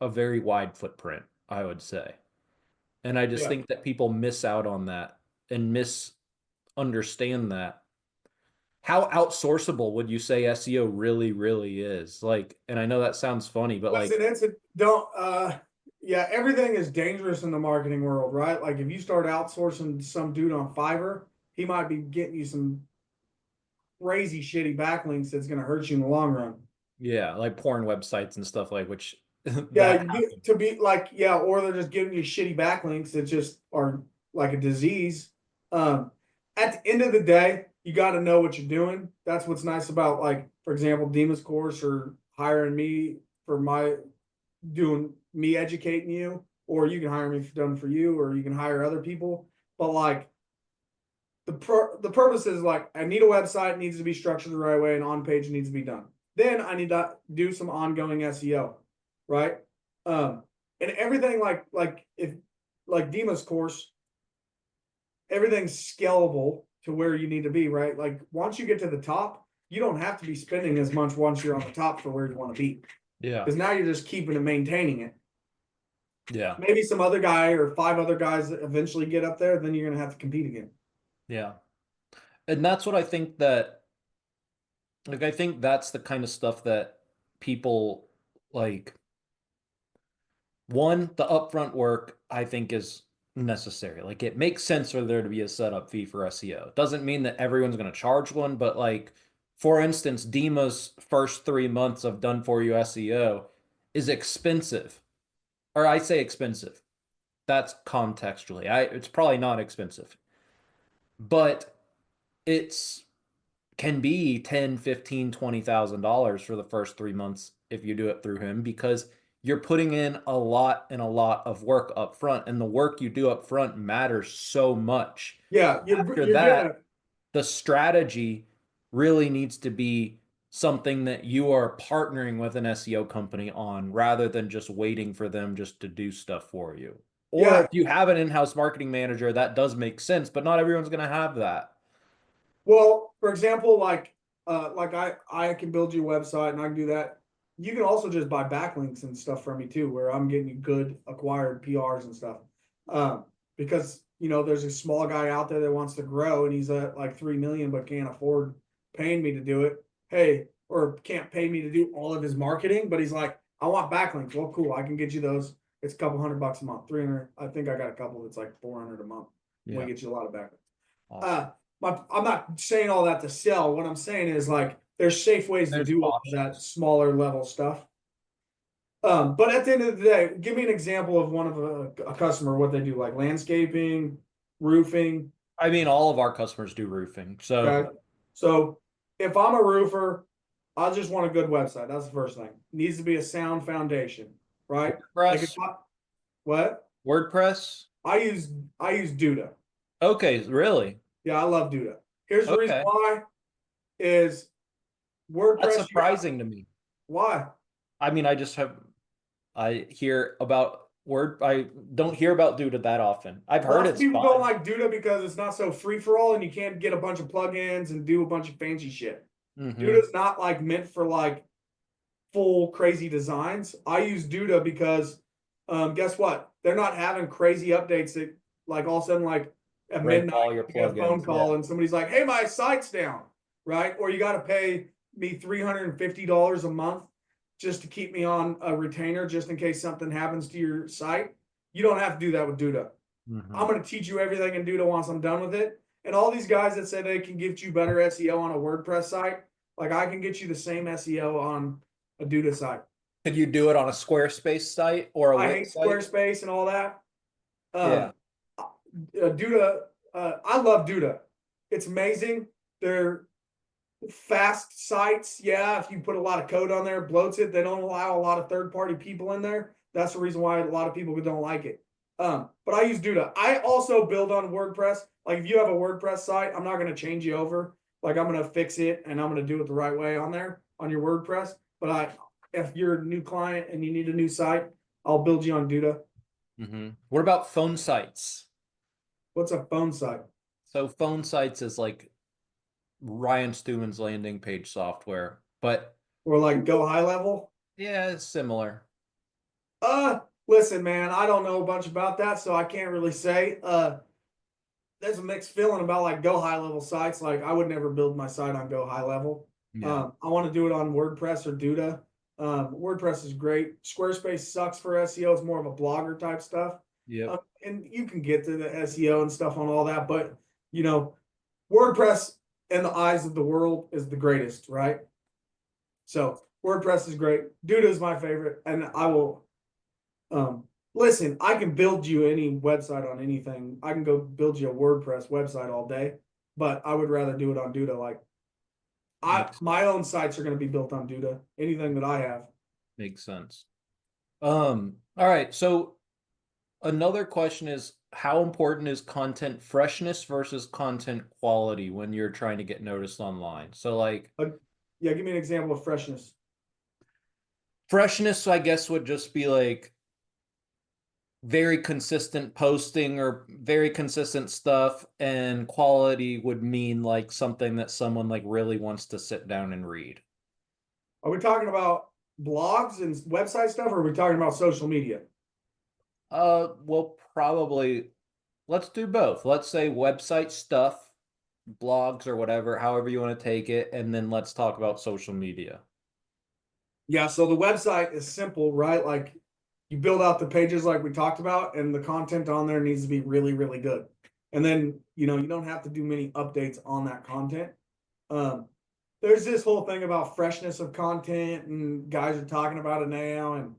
a very wide footprint, I would say. And I just Yeah. think that people miss out on that and misunderstand that. How outsourceable would you say SEO really, really is? Like, and I know that sounds funny, but like, Listen, it's a don't yeah, everything is dangerous in the marketing world, right? Like if you start outsourcing some dude on Fiverr, he might be getting you some crazy shitty backlinks that's gonna hurt you in the long run. yeah, like porn websites and stuff like which Yeah, that to be like, yeah, or they're just giving you shitty backlinks that just are like a disease. Um, at the end of the day, you got to know what you're doing. That's what's nice about, like, for example, Dima's course or hiring me for my doing me educating you, or you can hire me for done for you, or you can hire other people. But like the purpose is like I need a website, it needs to be structured the right way, and on page needs to be done. Then I need to do some ongoing SEO, right? Um, and everything like if like Dima's course, everything's scalable to where you need to be, right? Like once you get to the top, you don't have to be spending as much once you're on the top for where you want to be. yeah, Because now you're just keeping and maintaining it. yeah, Maybe some other guy or five other guys that eventually get up there, then you're gonna have to compete again. yeah. And that's what I think that like I think that's the kind of stuff that people like one, the upfront work I think is necessary. Like it makes sense for there to be a setup fee for SEO. It doesn't mean that everyone's going to charge one, but like for instance, Dima's first 3 months of done for you SEO is expensive. Or I say expensive. That's contextually. It's probably not expensive. But it's can be 10, 15, $20,000 for the first 3 months if you do it through him because you're putting in a lot and a lot of work up front and the work you do up front matters so much. Yeah, After you're getting that, a the strategy really needs to be something that you are partnering with an SEO company on rather than just waiting for them just to do stuff for you. Or yeah. if you have an in-house marketing manager, that does make sense, but not everyone's going to have that. Well, for example, like I can build you a website and I can do that. You can also just buy backlinks and stuff from me too, where I'm getting you good acquired PRs and stuff. Because there's a small guy out there that wants to grow and he's at like 3 million but can't afford paying me to do it. Hey, or can't pay me to do all of his marketing, but he's like, I want backlinks. Well, cool, I can get you those. It's a couple $100 a month, 300. I think I got a couple that's like 400 a month. We Yeah. get you a lot of backlinks. Awesome. I'm not saying all that to sell. What I'm saying is like there's safe ways to There's do all of that options. smaller level stuff. But at the end of the day, give me an example of one of a customer, what they do, like landscaping, roofing. I mean, all of our customers do roofing. So Okay. So if I'm a roofer, I just want a good website. That's the first thing. It needs to be a sound foundation, right? Like if WordPress, I, what? WordPress. I use I use Duda. Okay, really? Yeah, I love Duda. Here's the reason Okay. why is That's WordPress, you got surprising to me. why? I mean, I hear about I don't hear about Duda that often. I've heard Lots of it's people don't fun. like Duda because it's not so free for all and you can't get a bunch of plugins and do a bunch of fancy shit. Hmm. Duda's not like meant for like full crazy designs. I use Duda because guess what? They're not having crazy updates that like all of a sudden like at Break midnight all your you get a phone plugins. Yeah. call and somebody's like, hey, my site's down, right? Or you got to pay me $350 a month just to keep me on a retainer just in case something happens to your site. You don't have to do that with Duda. Hmm. I'm going to teach you everything in Duda once I'm done with it. And all these guys that say they can get you better SEO on a WordPress site, like I can get you the same SEO on a Duda site. Could you do it on a Squarespace site or a I Wix hate site? Squarespace and all that. Yeah. Um, Duda, I love Duda. It's amazing. They're fast sites. Yeah, if you put a lot of code on there, it bloats it. They don't allow a lot of third-party people in there. That's the reason why a lot of people don't like it. But I use Duda. I also build on WordPress. Like if you have a WordPress site, I'm not going to change you over. Like I'm going to fix it and I'm going to do it the right way on there on your WordPress. But if you're a new client and you need a new site, I'll build you on Duda. What about phone sites? What's a phone site? So phone sites is like Ryan Stewman's landing page software, but or like go high level? yeah, it's similar. Uh, Listen, man, I don't know a bunch about that, so I can't really say. There's a mixed feeling about like go high level sites. Like I would never build my site on go high level. Yeah. I want to do it on WordPress or Duda. WordPress is great. Squarespace sucks for SEO. It's more of a blogger type stuff. Yep. And you can get to the SEO and stuff on all that, but you know, WordPress in the eyes of the world is the greatest, right? So WordPress is great. Duda is my favorite, and I will listen. I can build you any website on anything. I can go build you a WordPress website all day, but I would rather do it on Duda. Like Makes my own sites are going to be built on Duda. Anything that I have. makes sense. All right. So another question is how important is content freshness versus content quality when you're trying to get noticed online? So like Yeah, give me an example of freshness. freshness, I guess, would just be like very consistent posting or very consistent stuff, and quality would mean like something that someone like really wants to sit down and read. Are we talking about blogs and website stuff, or are we talking about social media? Well, probably let's do both. Let's say website stuff, blogs or whatever, however you want to take it, and then let's talk about social media. Yeah, so the website is simple, right? Like you build out the pages like we talked about, and the content on there needs to be really, really good. And then, you know, you don't have to do many updates on that content. Um, there's this whole thing about freshness of content, and guys are talking about it now. And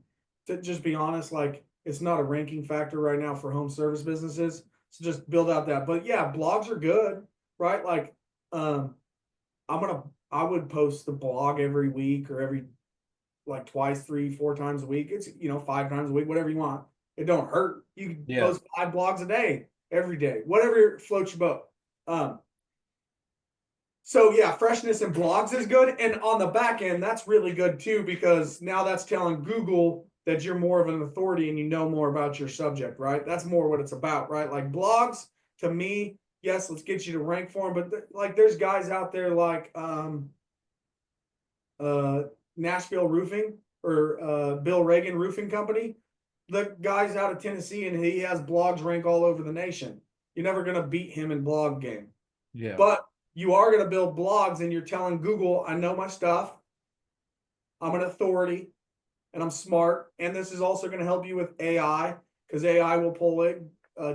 to just be honest, like it's not a ranking factor right now for home service businesses. So just build out that. But yeah, blogs are good, right? Like, um, I would post the blog every week or every like twice, three, four times a week. It's, you know, five times a week, whatever you want. It don't hurt. You can Yeah. post 5 blogs a day, every day, whatever floats your boat. Um, so yeah, freshness in blogs is good. And on the back end, that's really good too, because now that's telling Google that you're more of an authority and you know more about your subject, right? That's more what it's about, right? Like blogs to me, yes, let's get you to rank for them. But like there's guys out there like uh, Nashville Roofing or Bill Reagan Roofing Company. The guy's out of Tennessee and he has blogs rank all over the nation. You're never going to beat him in blog game. Yeah. But you are going to build blogs and you're telling Google, I know my stuff. I'm an authority and I'm smart. And this is also going to help you with AI because AI will pull it.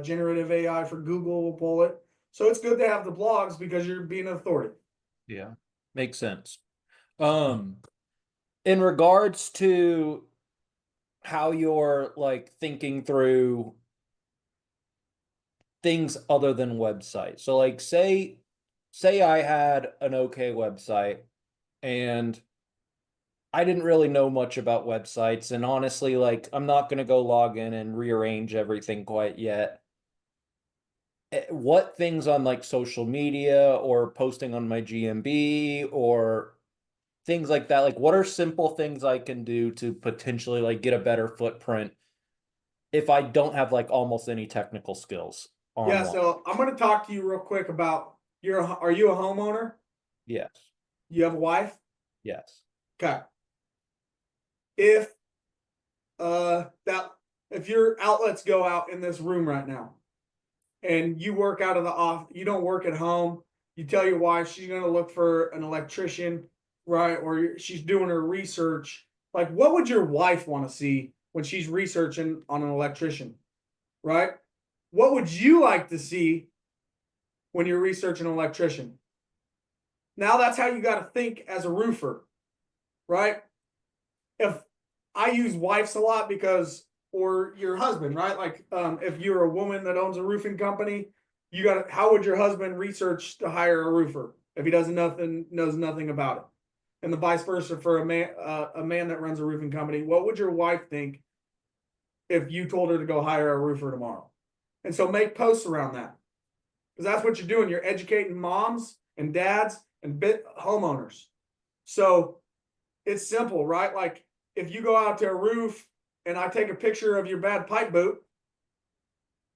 Generative AI for Google will pull it. So it's good to have the blogs because you're being an authority. Yeah. Makes sense. Um, in regards to how you're like thinking through things other than websites. So like say I had an okay website and I didn't really know much about websites, and honestly like I'm not going to go log in and rearrange everything quite yet. What things on like social media or posting on my GMB or things like that, like what are simple things I can do to potentially like get a better footprint if I don't have like almost any technical skills Yeah, online? so I'm going to talk to you real quick about are you a homeowner? Yes. You have a wife? Yes. Okay. If that if your outlets go out in this room right now and you work out of the off, you don't work at home, you tell your wife she's going to look for an electrician, right? Or she's doing her research. Like, what would your wife want to see when she's researching on an electrician, right? What would you like to see when you're researching an electrician? Now that's how you got to think as a roofer, right? If I use wives a lot because, or your husband, right? Like, if you're a woman that owns a roofing company, you got to, how would your husband research to hire a roofer if he doesn't knows nothing about it? And the vice versa for a man that runs a roofing company. What would your wife think if you told her to go hire a roofer tomorrow? And so make posts around that because that's what you're doing. You're educating moms and dads and homeowners. So it's simple, right? Like if you go out to a roof and I take a picture of your bad pipe boot,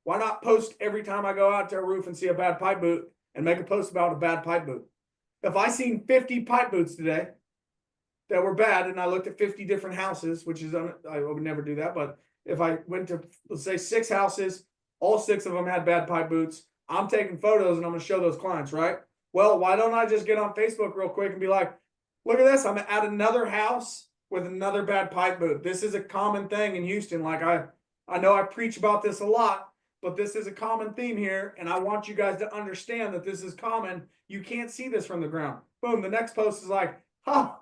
why not post every time I go out to a roof and see a bad pipe boot and make a post about a bad pipe boot? if I seen 50 pipe boots today that were bad, and I looked at 50 different houses, which is I would never do that, but if I went to, let's say, 6 houses, all 6 of them had bad pipe boots, I'm taking photos and I'm going to show those clients, right? Well, why don't I just get on Facebook real quick and be like, look at this, I'm at another house with another bad pipe boot. This is a common thing in Houston. Like I know I preach about this a lot, but this is a common theme here, and I want you guys to understand that this is common. You can't see this from the ground. Boom, the next post is like, huh,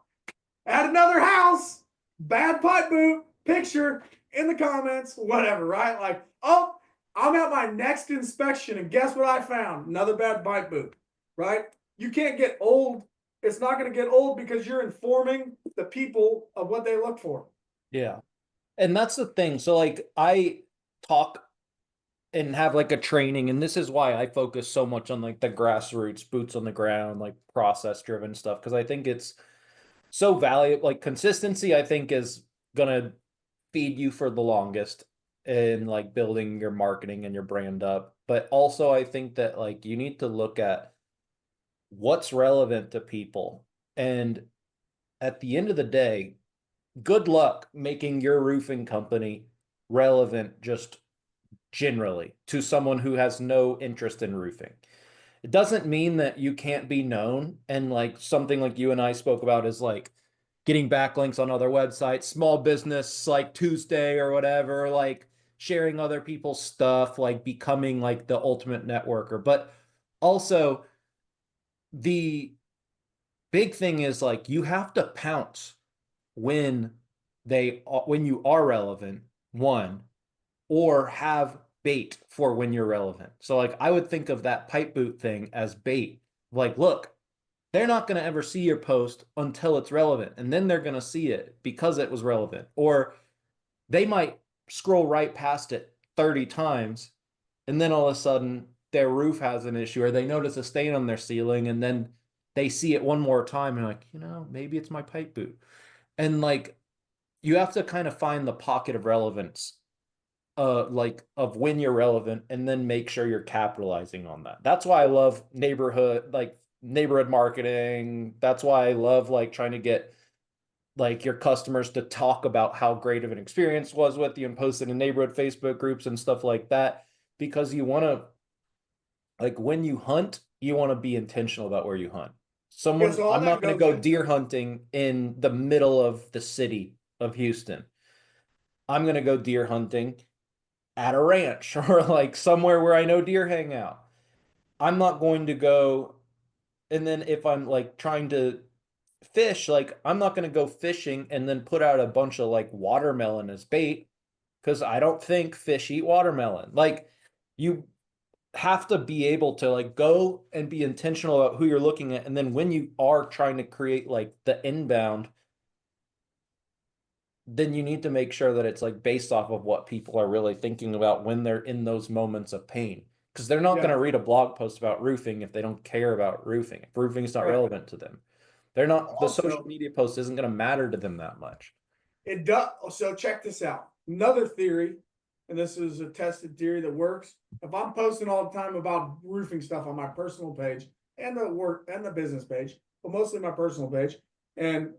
at another house, bad pipe boot, picture in the comments, whatever, right? Like, oh, I'm at my next inspection, and guess what I found? Another bad pipe boot, right? You can't get old. It's not going to get old because you're informing the people of what they look for. Yeah. And that's the thing. So like I talk and have like a training, and this is why I focus so much on like the grassroots, boots on the ground, like process driven stuff, because I think it's so valuable. Like consistency, I think is gonna feed you for the longest in like building your marketing and your brand up. But also I think that like you need to look at what's relevant to people. And at the end of the day, good luck making your roofing company relevant just generally to someone who has no interest in roofing. It doesn't mean that you can't be known. And like something like you and I spoke about is like getting backlinks on other websites, small business like Tuesday or whatever, like sharing other people's stuff, like becoming like the ultimate networker. But also, the big thing is like you have to pounce when when you are relevant, one, or have bait for when you're relevant. So like I would think of that pipe boot thing as bait. Like, look, they're not going to ever see your post until it's relevant, and then they're going to see it because it was relevant. Or they might scroll right past it 30 times, and then all of a sudden their roof has an issue, or they notice a stain on their ceiling, and then they see it one more time and like, maybe it's my pipe boot. And like you have to kind of find the pocket of relevance, like of when you're relevant, and then make sure you're capitalizing on that. That's why I love neighborhood marketing. That's why I love like trying to get like your customers to talk about how great of an experience was with you and post it in neighborhood Facebook groups and stuff like that, because you want to, like, when you hunt, you want to be intentional about where you hunt. Yeah, so all I'm not that going to goes go deer into, hunting in the middle of the city of Houston. I'm going to go deer hunting at a ranch or like somewhere where I know deer hang out. I'm not going to go, and then if I'm like trying to fish, like I'm not going to go fishing and then put out a bunch of like watermelon as bait, because I don't think fish eat watermelon. Like you have to be able to like go and be intentional about who you're looking at, and then when you are trying to create like the inbound, then you need to make sure that it's like based off of what people are really thinking about when they're in those moments of pain, because they're not going yeah, to read a blog post about roofing if they don't care about roofing, if roofing is not right. relevant to them. They're not, the social Also, media post isn't going to matter to them that much. it does. So check this out. Another theory, and this is a tested theory that works. If I'm posting all the time about roofing stuff on my personal page and the work and the business page, but mostly my personal page, and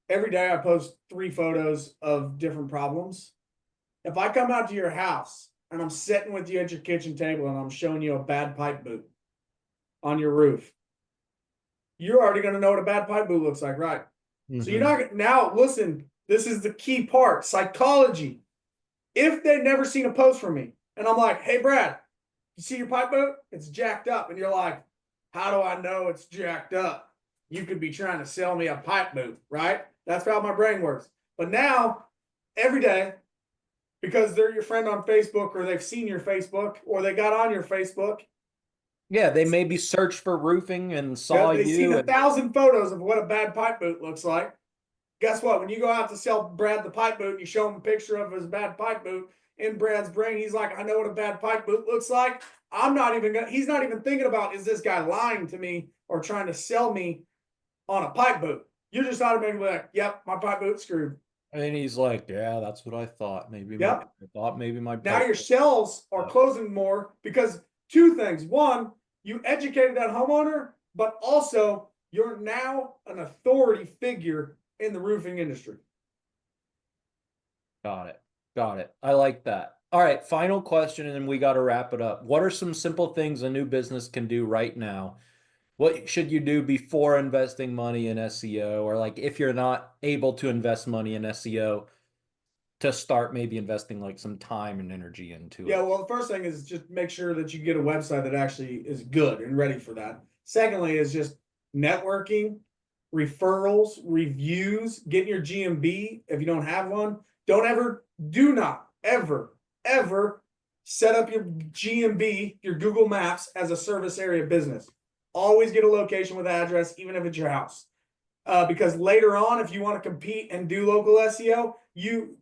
every day I post 3 photos of different problems. If I come out to your house and I'm sitting with you at your kitchen table and I'm showing you a bad pipe boot on your roof, you're already going to know what a bad pipe boot looks like, right? So you're Mm-hmm. not now. Listen, this is the key part: psychology. If they've never seen a post from me, and I'm like, "Hey, Brad, you see your pipe boot? It's jacked up," and you're like, "How do I know it's jacked up? You could be trying to sell me a pipe boot, right?" That's how my brain works. But now, every day, because they're your friend on Facebook, or they've seen your Facebook, or they got on your Facebook, Yeah, they maybe searched for roofing and yeah, saw they've seen you, a and thousand photos of what a bad pipe boot looks like. Guess what? When you go out to sell Brad the pipe boot, you show him a picture of his bad pipe boot. In Brad's brain, he's like, "I know what a bad pipe boot looks like." I'm not even gonna. He's not even thinking about, is this guy lying to me or trying to sell me on a pipe boot. You're just automatically like, "Yep, my pipe boot's screwed." he's like, yeah, that's what I thought. Yep. I thought maybe my Now pipe. your sales are closing more because 2 things. One, you educated that homeowner but also you're now an authority figure in the roofing industry. Got it. Got it. I like that. All right, final question, and then we got to wrap it up. What are some simple things a new business can do right now? What should you do before investing money in SEO? Or like if you're not able to invest money in SEO, to start maybe investing like some time and energy into Yeah, it? well, the first thing is just make sure that you get a website that actually is good and ready for that. Secondly, is just networking, referrals, reviews, getting your GMB if you don't have one. Do not ever set up your GMB, your Google Maps as a service area business. Always get a location with address, even if it's your house. Because later on, if you want to compete and do local SEO, you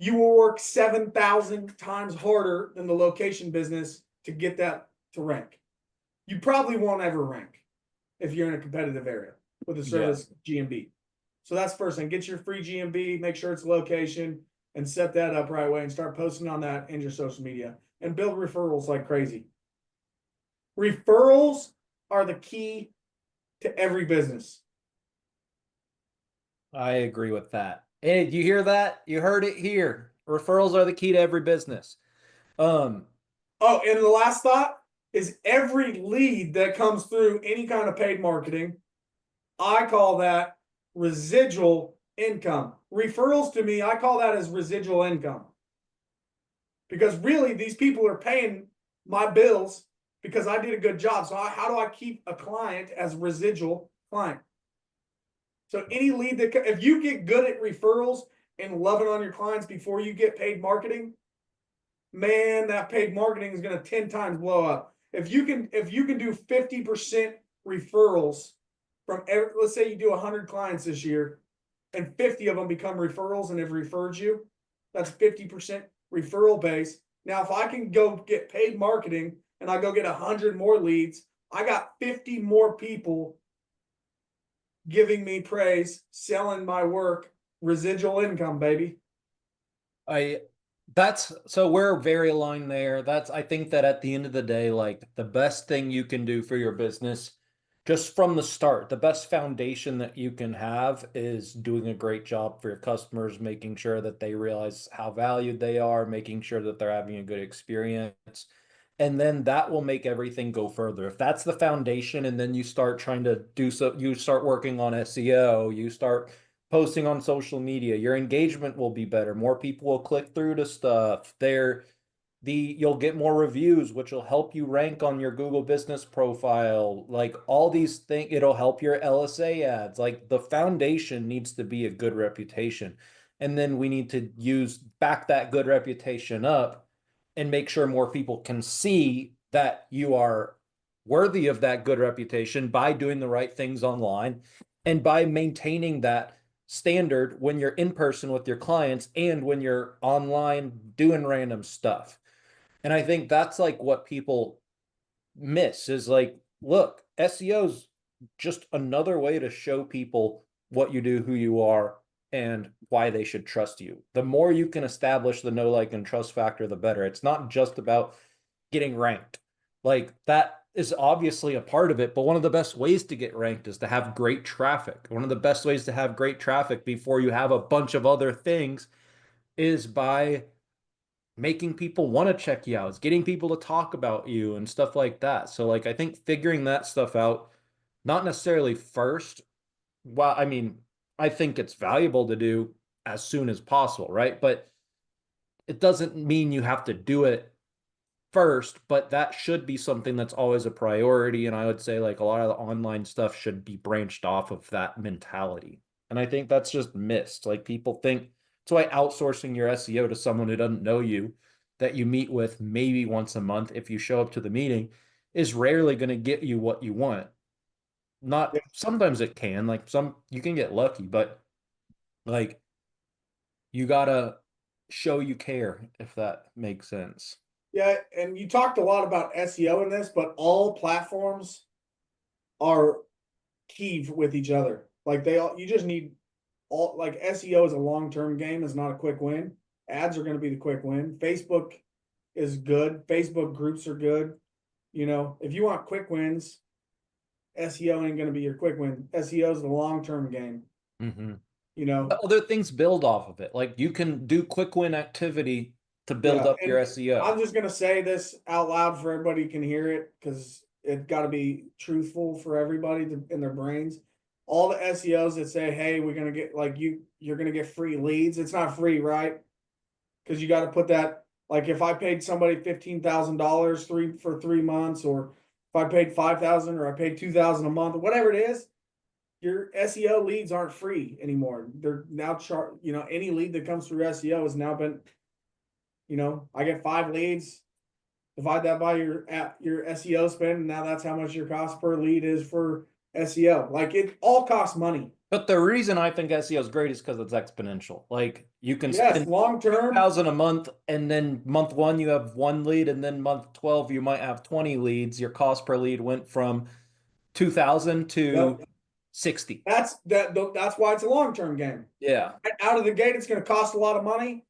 will work 7,000 times harder than the location business to get that to rank. You probably won't ever rank if you're in a competitive area with a Yeah. service GMB. So that's first thing. Get your free GMB, make sure it's location, and set that up right away and start posting on that in your social media and build referrals like crazy. Referrals are the key to every business. I agree with that. Hey, you hear that? You heard it here. Referrals are the key to every business. Um, Oh, and the last thought is every lead that comes through any kind of paid marketing, I call that residual income. Referrals to me, I call that as residual income. Because really, these people are paying my bills because I did a good job. So how do I keep a client as residual client? So any lead that, if you get good at referrals and loving on your clients before you get paid marketing, man, that paid marketing is going to 10 times blow up. If you can do 50% referrals from every, let's say you do 100 clients this year and 50 of them become referrals and have referred you, that's 50% referral base. Now, if I can go get paid marketing and I go get 100 more leads, I got 50 more people giving me praise, selling my work, residual income, baby. I that's so we're very aligned there. I think that at the end of the day, like the best thing you can do for your business, just from the start, the best foundation that you can have is doing a great job for your customers, making sure that they realize how valued they are, making sure that they're having a good experience. And then that will make everything go further. If that's the foundation, and then you start trying to do so, you start working on SEO, you start posting on social media, your engagement will be better. More people will click through to stuff. You'll get more reviews, which will help you rank on your Google business profile. Like all these things, it'll help your LSA ads. Like the foundation needs to be a good reputation. And then we need to back that good reputation up and make sure more people can see that you are worthy of that good reputation by doing the right things online and by maintaining that standard when you're in person with your clients and when you're online doing random stuff. And I think that's like what people miss is like, look, SEO's just another way to show people what you do, who you are, and why they should trust you. The more you can establish the know, like, and trust factor, the better. It's not just about getting ranked. Like that is obviously a part of it, but one of the best ways to get ranked is to have great traffic. One of the best ways to have great traffic before you have a bunch of other things is by making people want to check you out. It's getting people to talk about you and stuff like that. So like I think figuring that stuff out, not necessarily first. Well, I mean, I think it's valuable to do as soon as possible, right? But it doesn't mean you have to do it first, but that should be something that's always a priority. And I would say like a lot of the online stuff should be branched off of that mentality. And I think that's just missed. Like people think that's why outsourcing your SEO to someone who doesn't know you, that you meet with maybe once a month if you show up to the meeting, is rarely going to get you what you want. Not sometimes it can, like some you can get lucky, but like you gotta show you care if that makes sense. Yeah, and you talked a lot about SEO in this, but all platforms are key with each other. Like you just need all, like SEO is a long-term game, is not a quick win. Ads are going to be the quick win. Facebook is good. Facebook groups are good. You know, if you want quick wins, SEO ain't going to be your quick win. SEO is the long term game. Mm-hmm. You know. Other things build off of it. Like you can do quick win activity to build Yeah, up your and SEO. I'm just gonna say this out loud for everybody can hear it because it got to be truthful for everybody in their brains. All the SEOs that say, "Hey, we're gonna get like you're gonna get free leads," it's not free, right? Because you got to put that. Like if I paid somebody $15,000 for 3 months, or if I paid 5,000, or I paid 2,000 a month, whatever it is, your SEO leads aren't free anymore. They're now any lead that comes through SEO has now been, I get 5 leads, divide that by your SEO spend, and now that's how much your cost per lead is for SEO. Like it all costs money. But the reason I think SEO is great is because it's exponential. Like you can Yes, spend long term. 2,000 a month, and then month one you have one lead, and then month 12 you might have 20 leads. Your cost per lead went from 2,000 to Yep. 60. That's why it's a long term game. Yeah. Out of the gate, it's going to cost a lot of money.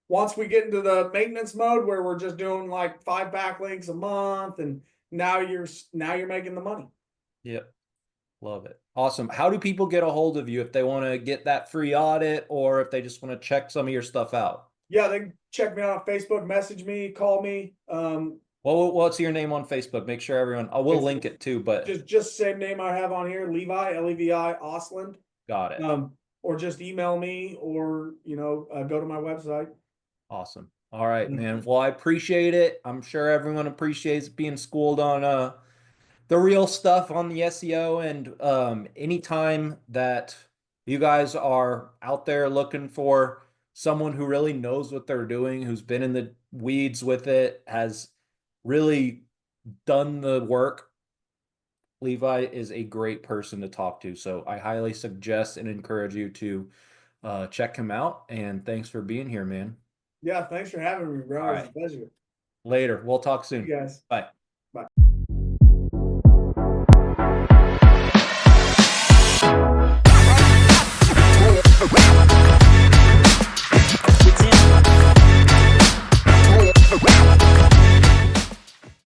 Once we get into the maintenance mode where we're just doing like 5 backlinks a month, and now you're making the money. Yep. Love it. Awesome. How do people get a hold of you if they want to get that free audit or if they just want to check some of your stuff out? Yeah, they can check me out on Facebook, message me, call me. Well, what's your name on Facebook? Make sure everyone, I will It's link it too, but just same name I have on here, Levi, Levi Ostlund. got it. Or just email me, or go to my website. Awesome. All right, Mm. man. Well, I appreciate it. I'm sure everyone appreciates being schooled on the real stuff on the SEO, and anytime that you guys are out there looking for someone who really knows what they're doing, who's been in the weeds with it, has really done the work, Levi is a great person to talk to. So I highly suggest and encourage you to check him out. And thanks for being here, man. Yeah, thanks for having me, All bro. It was right. a pleasure. Later. We'll talk You soon. guys. Bye. Bye.